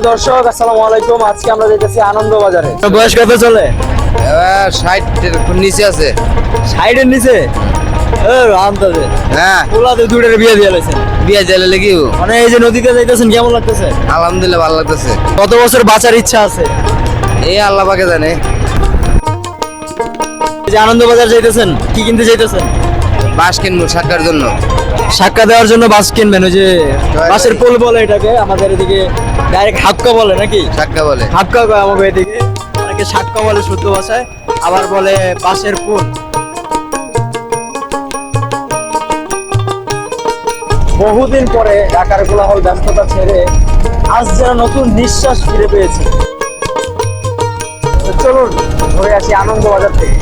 দর্শক আসসালামু আলাইকুম। আজকে আমরা যেতেছি আনন্দ বাজারে। বয়স কত চলে? 60-এর নিচে আছে। 60-এর নিচে? আন্দাজে হ্যাঁ, পোলাতে দুটোর বিয়ে দিয়ে লাইছেন। বিয়ে দিলে লেগে মানে এই যে নদীতে যাইতেছেন কেমন লাগতেছে? আলহামদুলিল্লাহ ভালো লাগতেছে। কত বছর বাঁচার ইচ্ছা আছে? এই আল্লাহ পাকে জানে। এই যে আনন্দ বাজার যাইতেছেন, কি কিনতে যাইতেছেন? বাস কিনবো সাক্ষার জন্য। সাক্কা দেওয়ার জন্য বাস কিনবেন? ওই যে বাসের পোল বলে এটাকে, আমাদের এদিকে ডাইরেক্ট হাক্কা বলে নাকি? সাক্ষা বলে। হাক্কা কয় আমাকে এদিকে, অনেকে সাক্কা বলে শুদ্ধ ভাষায়, আবার বলে বাসের পোল। বহুদিন পরে ঢাকার কোলাহল ব্যস্ততা ছেড়ে আজ যেন নতুন নিঃশ্বাস ফিরে পেয়েছি। তো চলুন ঘুরে আসি আনন্দ বাজার থেকে।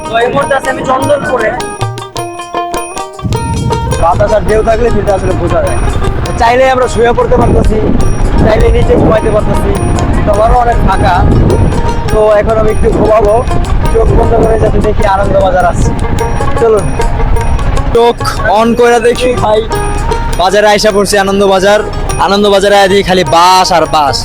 তো এই মুহূর্তে আছি আমি চন্দনপুরে। বাতাসার ঢেউ থাকলে সেটা আসলে বোঝা যায়। চাইলে আমরা শুয়ে পড়তে পারতেছি, চাইলে নিচে ঘুমাইতে পারতেছি, তোমারও অনেক ফাঁকা। তো এখন আমি একটু ঘুমাবো, চোখ বন্ধ করে যাতে দেখি আনন্দ বাজার আসছে। চলুন চোখ অন করে দেখি ভাই, বাজারে আইসা পড়ছি আনন্দ বাজার। আনন্দ বাজারে দেখি খালি বাস আর বাস।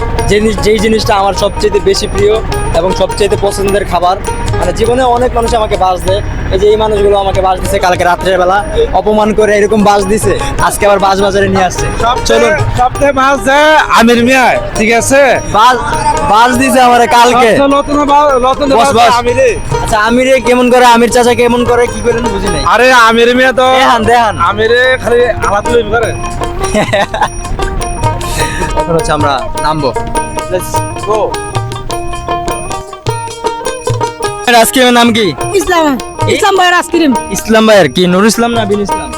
যেই জিনিসটা আমার সবচেয়ে বেশি প্রিয় এবং সবচেয়ে পছন্দের খাবার, মানে জীবনে অনেক মানুষ আমাকে বাস দেয়। এই যে এই মানুষগুলো আমাকে বাস দিছে, কালকে রাত্রের বেলা অপমান করে এরকম বাস দিছে, আজকে আবার বাস বাজারে নিয়ে আসছে। চলুন সপ্তাহে বাস দেয় আমির মিয়া, ঠিক আছে? বাস দিছে আমারে কালকে। নতুন বস, বস। আমিরে। আচ্ছা আমিরে কেমন করে, আমির চাচা কেমন করে, কি করেন বুঝি নাই। আরে আমির মিয়া তো দেখান। আমিরে খালি আলাদা লইব করে। এখন হচ্ছে আমরা নামবো। Let's go. আইসক্রিমের নাম কি? ইসলাম ইসলাম ভাইয়ের আইসক্রিম। ইসলাম ভাইয়ের কি? নুর ইসলাম না বিন ইসলাম?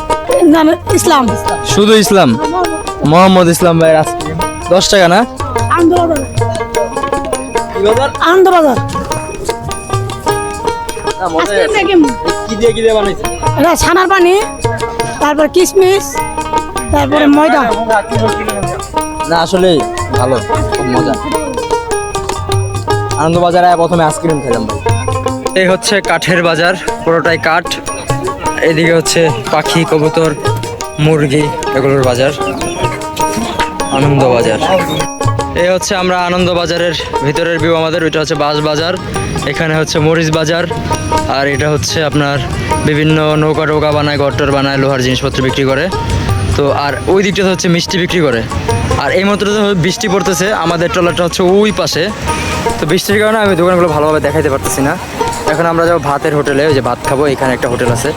নাম ইসলাম। শুধু ইসলাম। মোহাম্মদ ইসলাম ভাইয়ের আইসক্রিম 10 টাকা না? আনন্দবাজার। কি বাজার? আনন্দবাজার। না মজা আছে। কি দিয়ে বানাইছে? এটা ছানার পানি, তারপর কিশমিশ, তারপরে ময়দা। না আসলে ভালো, খুব মজা। আনন্দ বাজারে প্রথমে আইসক্রিম খেলাম ভাই। এই হচ্ছে কাঠের বাজার, পুরোটাই কাঠ। এদিকে হচ্ছে পাখি, কবুতর, মুরগি, এগুলোর বাজার। আনন্দ বাজার। এই হচ্ছে আমরা আনন্দ বাজারের ভিতরের ভিউ আমাদের। ওইটা হচ্ছে বাস বাজার, এখানে হচ্ছে মরিচ বাজার, আর এটা হচ্ছে আপনার বিভিন্ন নৌকা টোকা বানায়, ঘরটর বানায়, লোহার জিনিসপত্র বিক্রি করে। তো আর ওই দিকটা হচ্ছে মিষ্টি বিক্রি করে। আর এই মাত্র তো বৃষ্টি পড়তেছে, আমাদের ট্রলারটা হচ্ছে ওই পাশে। তো বৃষ্টির কারণে আমি দোকানগুলো ভালোভাবে দেখাইতে পারতেছি না। এখন আমরা যাবো ভাতের হোটেলে, ওই যে ভাত খাবো, এখানে একটা হোটেল আছে,